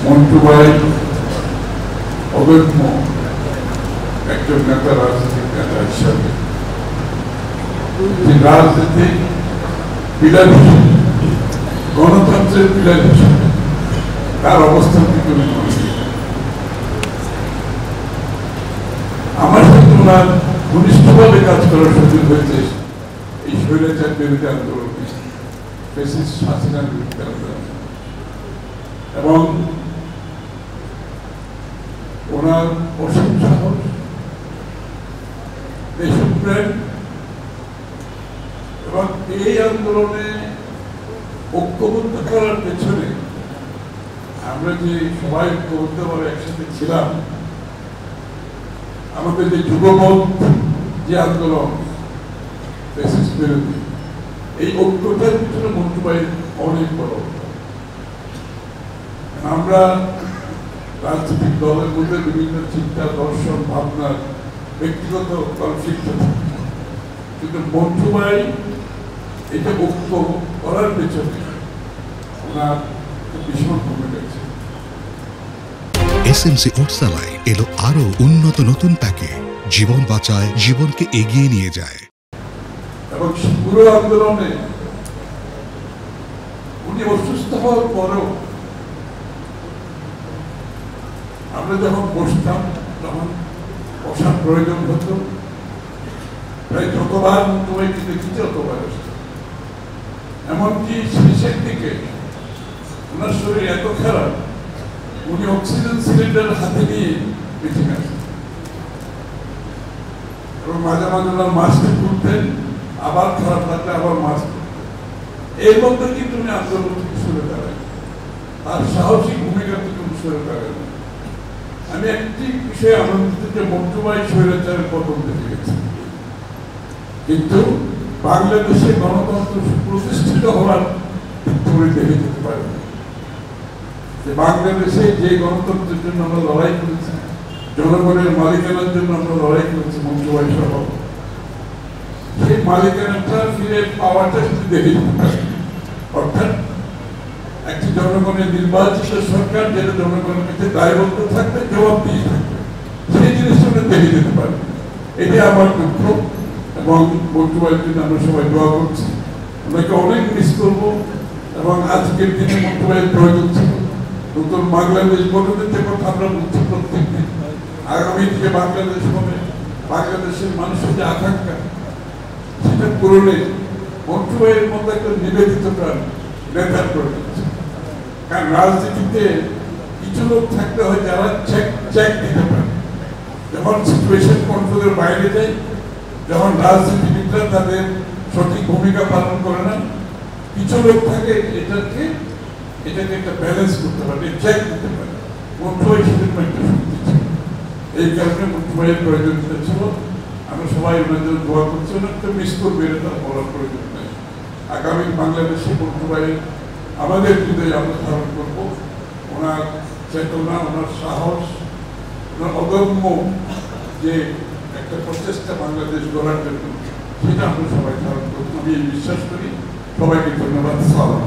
মন্টু ভাই অদম্য একজন নেতা, রাজনৈতিক নেতা হিসাবে রাজনীতিক পিলার হিসেবে, গণতন্ত্রের পিলার হিসেবে তার অবস্থান কিন্তু আমার সাথে ওনার ঘনিষ্ঠভাবে কাজ করার সুযোগ হয়েছে এই স্বৈরাচার বিরোধী আন্দোলনে, ফ্যাসিস্ট হাসিনার বিরুদ্ধে আন্দোলন, এবং ওনার অসীম সাহস, দেশপ্রেম, এবং এই আন্দোলনে ঐক্যবদ্ধ করার পেছনে আমরা যে সবাই ঐক্যবদ্ধভাবে একসাথে ছিলাম, আমাদের যে যুগপথ যে আন্দোলন ফ্যাসিস্ট বিরোধী, এই ঐক্যটার পিছনে মন্টু ভাই অনেক বড়। আমরা রাজনৈতিক দলের মধ্যে বিভিন্ন চিন্তা, দর্শন, ভাবনার ব্যক্তিগত কনফ্লিক্ট, কিন্তু মন্টু ভাই এটা ঐক্য করার পেছনে ওনার ভীষণ ভূমিকা আছে। এসএমসি ওটসালাই এলো আরো উন্নত নতুন প্যাকে, জীবন বাঁচায়, জীবনকে এগিয়ে নিয়ে যায়। এবং পুরো আন্দোলনে উনি অসুস্থ হওয়ার পরেও আমরা যখন বসতাম, তখন বসার প্রয়োজন হতো, প্রায় যতবার মন্টু ভাইকে দেখি ততবার আসতো। এমনকি শেষের দিকে ওনার শরীর এত খারাপ, উনি অক্সিজেন সিলিন্ডার হাতে নিয়ে মিটিং আসতেন, এবং মাঝে মাঝে ওনার মাস্ক খুলতেন, আবার খারাপ লাগলে আবার মাস্ক খুলতেন। এর মধ্যে কিন্তু উনি আন্দোলন থেকে সরে দাঁড়ায়, তার সাহসিক ভূমিকা থেকে উনি সরে দাঁড়ায়। আমি একটি বিষয়ে আনন্দিত যে মন্টু ভাই স্বৈরাচারের পতন দেখে গেছে, কিন্তু বাংলাদেশে গণতন্ত্র প্রতিষ্ঠিত হওয়ার করে দেখে যেতে পারে। বাংলাদেশে যে গণতন্ত্রের জন্য আমরা লড়াই করেছি, জনগণের মালিকানার জন্য আমরা লড়াই করেছি মন্টু ভাই সহ, সেই মালিকানাটা ফিরে পাওয়াটা কিন্তু দেখে যেতে পারে। অর্থাৎ একটি জনগণের নির্বাচিত সরকার যেটা জনগণের কাছে দায়বদ্ধ থাকবে, জবাব দিয়ে থাকবে, সেই জিনিসটা দেখে যেতে পারে। এটাই আমার দুঃখ, এবং মন্টু ভাইয়ের জন্য আমরা সবাই দোয়া করছি। ওনাকে অনেক মিস করবো, এবং আজকের দিনে মন্টু ভাইয়ের প্রয়োজন ছিল। নতুন বাংলাদেশ গঠনের কথা আমরা বলছি প্রত্যেক দিন, আগামী দিকে বাংলাদেশ হবে, বাংলাদেশের মানুষের যে আকাঙ্ক্ষা সেটা পূরণে মন্টু ভাইয়ের মতো একটা নিবেদিত প্রাণ নেতার প্রয়োজন। কারণ রাজনীতিতে কিছু লোক থাকতে হয় যারা চেক দিতে পারে, যখন সিচুয়েশন কন্ট্রোলের বাইরে যায়, যখন রাজনীতিবিদরা তাদের সঠিক ভূমিকা পালন করে না, কিছু লোক থাকে এটাকে একটা ব্যালেন্স করতে পারে, চেক দিতে পারে। মন্টু ভাই সেরকম একটা শক্তি ছিল, এই কারণে মন্টু ভাইয়ের প্রয়োজনীয়তা ছিল। আমরা সবাই ওনার জন্য দোয়া করছি, ওনাকে মিস করবে এটা তার বলার প্রয়োজন নেই। আগামী বাংলাদেশে মন্টু ভাইয়ের আমাদের হৃদয়ে আমরা ধারণ করবো ওনার চেতনা, ওনার সাহস, ওনার অদম্য যে একটা প্রচেষ্টা বাংলাদেশ গড়ার জন্য, সেটা আমরা সবাই ধারণ করবো। আমি বিশ্বাস করি। সবাইকে ধন্যবাদ। সালাম।